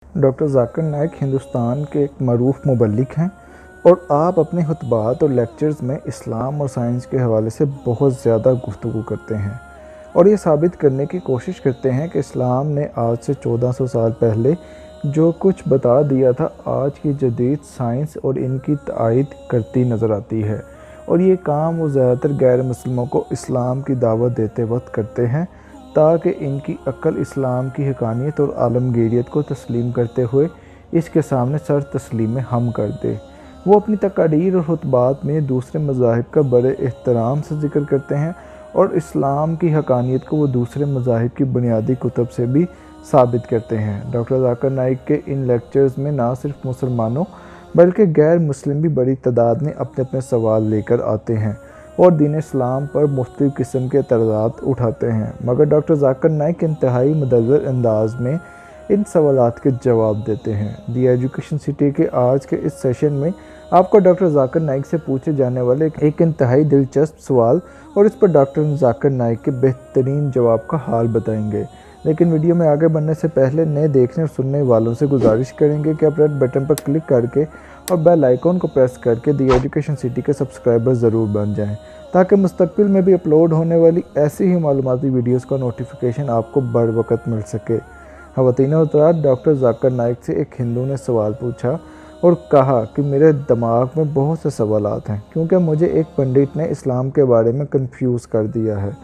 Doctor Zakir Naik Hindustan के एक मरूफ मुबल्लिग हैं और आप अपने खुतबात और लेक्चर्स में इस्लाम और साइंस के हवाले से बहुत ज़्यादा गुफ्तगू करते हैं और ये साबित करने की कोशिश करते हैं कि इस्लाम ने आज से 1400 साल पहले जो कुछ बता दिया था आज की जदीद साइंस और इनकी तायद करती नज़र आती है। और ये काम वो ज़्यादातर गैर मुस्लिमों को इस्लाम की दावत देते वक्त करते हैं ताकि इनकी अक्ल इस्लाम की हकानियत और आलमगीरियत को तस्लीम करते हुए इसके सामने सर तस्लीम हम कर दे। वो अपनी तकारीर और खुतबात में दूसरे मज़ाहिब का बड़े एहतराम से ज़िक्र करते हैं और इस्लाम की हकानियत को वो दूसरे मज़ाहिब की बुनियादी कुतुब से भी साबित करते हैं। डॉक्टर ज़ाकिर नाइक के इन लेक्चर्स में ना सिर्फ मुसलमानों बल्कि गैर मुस्लिम भी बड़ी तादाद में अपने अपने सवाल लेकर आते हैं और दीन इस्लाम पर मुख्तलिफ़ किस्म के एतराज़ात उठाते हैं, मगर डॉक्टर ज़ाकिर नाइक इंतहाई मुदर्रर अंदाज में इन सवालात के जवाब देते हैं। दी एजुकेशन सिटी के आज के इस सेशन में आपको डॉक्टर ज़ाकिर नाइक से पूछे जाने वाले एक इंतहाई दिलचस्प सवाल और इस पर डॉक्टर ज़ाकिर नाइक के बेहतरीन जवाब का हाल बताएंगे। लेकिन वीडियो में आगे बढ़ने से पहले नए देखने और सुनने वालों से गुजारिश करेंगे कि आप रेड बटन पर क्लिक करके और बेल आइकॉन को प्रेस करके दी एजुकेशन सिटी के सब्सक्राइबर ज़रूर बन जाएं ताकि मुस्तकबिल में भी अपलोड होने वाली ऐसी ही मालूमाती वीडियोस का नोटिफिकेशन आपको बर वक्त मिल सके। ख़वातीन और हज़रात, डॉक्टर ज़ाकिर नाइक से एक हिंदू ने सवाल पूछा और कहा कि मेरे दिमाग में बहुत से सवालात हैं क्योंकि मुझे एक पंडित ने इस्लाम के बारे में कंफ्यूज कर दिया है।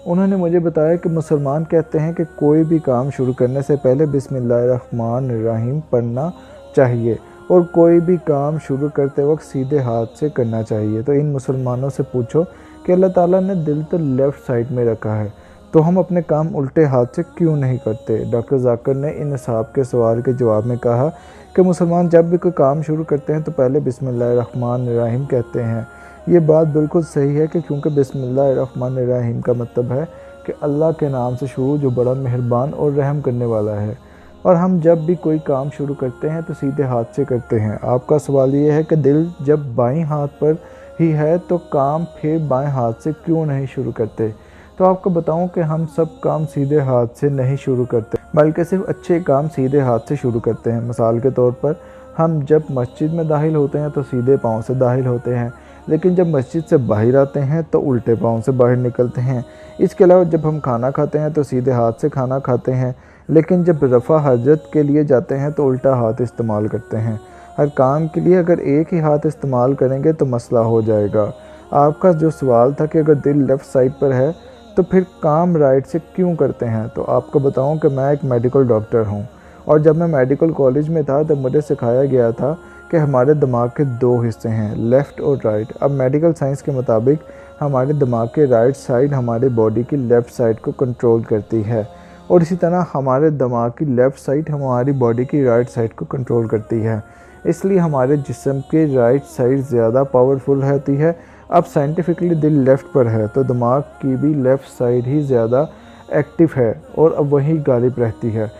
उन्होंने मुझे बताया कि मुसलमान कहते हैं कि कोई भी काम शुरू करने से पहले बिस्मिल्लाहिर्रहमानिर्रहीम पढ़ना चाहिए और कोई भी काम शुरू करते वक्त सीधे हाथ से करना चाहिए। तो इन मुसलमानों से पूछो कि अल्लाह ताला ने दिल तो लेफ़्ट साइड में रखा है, तो हम अपने काम उल्टे हाथ से क्यों नहीं करते। डॉक्टर ज़ाकिर ने इन असहाब के सवाल के जवाब में कहा कि मुसलमान जब भी कोई काम शुरू करते हैं तो पहले बिस्मिल्लाहिर्रहमानिर्रहीम कहते हैं। ये बात बिल्कुल सही है कि क्योंकि बिस्मिल्लाहिर्रहमानिर्रहीम का मतलब है कि अल्लाह के नाम से शुरू जो बड़ा मेहरबान और रहम करने वाला है, और हम जब भी कोई काम शुरू करते हैं तो सीधे हाथ से करते हैं। आपका सवाल ये है कि दिल जब बाएं हाथ पर ही है तो काम फिर बाएं हाथ से क्यों नहीं शुरू करते। तो आपको बताऊं कि हम सब काम सीधे हाथ से नहीं शुरू करते बल्कि सिर्फ अच्छे काम सीधे हाथ से शुरू करते हैं। मिसाल के तौर पर हम जब मस्जिद में दाखिल होते हैं तो सीधे पाँव से दाखिल होते हैं, लेकिन जब मस्जिद से बाहर आते हैं तो उल्टे पाँव से बाहर निकलते हैं। इसके अलावा जब हम खाना खाते हैं तो सीधे हाथ से खाना खाते हैं, लेकिन जब रफ़ा हजरत के लिए जाते हैं तो उल्टा हाथ इस्तेमाल करते हैं। हर काम के लिए अगर एक ही हाथ इस्तेमाल करेंगे तो मसला हो जाएगा। आपका जो सवाल था कि अगर दिल लेफ़्ट साइड पर है तो फिर काम राइट से क्यों करते हैं, तो आपको बताऊं कि मैं एक मेडिकल डॉक्टर हूं और जब मैं मेडिकल कॉलेज में था तब मुझे सिखाया गया था कि हमारे दिमाग के दो हिस्से हैं, लेफ़्ट और राइट। अब मेडिकल साइंस के मुताबिक हमारे दिमाग के राइट साइड हमारे बॉडी की लेफ़्ट साइड को कंट्रोल करती है और इसी तरह हमारे दिमाग की लेफ़्ट साइड हमारी बॉडी की राइट साइड को कंट्रोल करती है। इसलिए हमारे जिस्म की राइट साइड ज़्यादा पावरफुल होती है। अब साइंटिफिकली दिल लेफ़्ट पर है तो दिमाग की भी लेफ़्ट साइड ही ज़्यादा एक्टिव है और अब वही गालिब रहती है।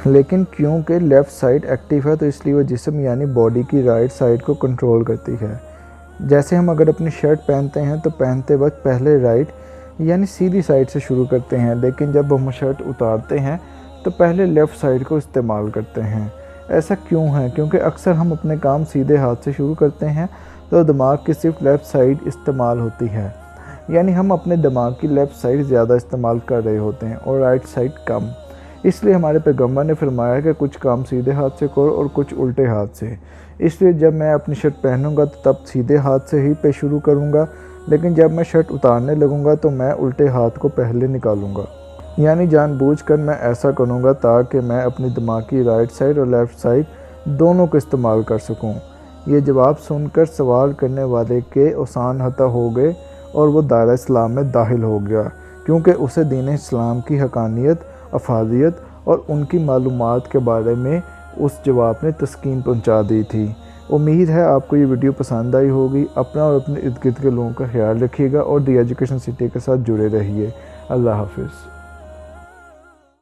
लेकिन क्योंकि लेफ़्ट साइड एक्टिव है तो इसलिए वो जिस्म यानी बॉडी की राइट साइड को कंट्रोल करती है। जैसे हम अगर अपनी शर्ट पहनते हैं तो पहनते वक्त पहले राइट यानी सीधी साइड से शुरू करते हैं, लेकिन जब हम शर्ट उतारते हैं तो पहले लेफ़्ट साइड को इस्तेमाल करते हैं। ऐसा क्यों है? क्योंकि अक्सर हम अपने काम सीधे हाथ से शुरू करते हैं तो दिमाग की सिर्फ लेफ़्ट साइड इस्तेमाल होती है, यानी हम अपने दिमाग की लेफ़्ट साइड ज़्यादा इस्तेमाल कर रहे होते हैं और राइट साइड कम। इसलिए हमारे पैगम्बर ने फरमाया कि कुछ काम सीधे हाथ से करो और कुछ उल्टे हाथ से। इसलिए जब मैं अपनी शर्ट पहनूंगा तो तब सीधे हाथ से ही पे शुरू करूंगा, लेकिन जब मैं शर्ट उतारने लगूंगा तो मैं उल्टे हाथ को पहले निकालूंगा। यानी जानबूझकर मैं ऐसा करूंगा ताकि मैं अपनी दिमाग की राइट साइड और लेफ़्ट साइड दोनों को इस्तेमाल कर सकूं। ये जवाब सुनकर सवाल करने वाले के आसान हता हो गए और वो दायरा इस्लाम में दाखिल हो गया क्योंकि उसे दीन इस्लाम की हकानियत, अफादियत और उनकी मालूमात के बारे में उस जवाब ने तस्कीन पहुंचा दी थी। उम्मीद है आपको ये वीडियो पसंद आई होगी। अपना और अपने इर्द गिर्द के लोगों का ख्याल रखिएगा और दी एजुकेशन सिटी के साथ जुड़े रहिए। अल्लाह हाफिज़।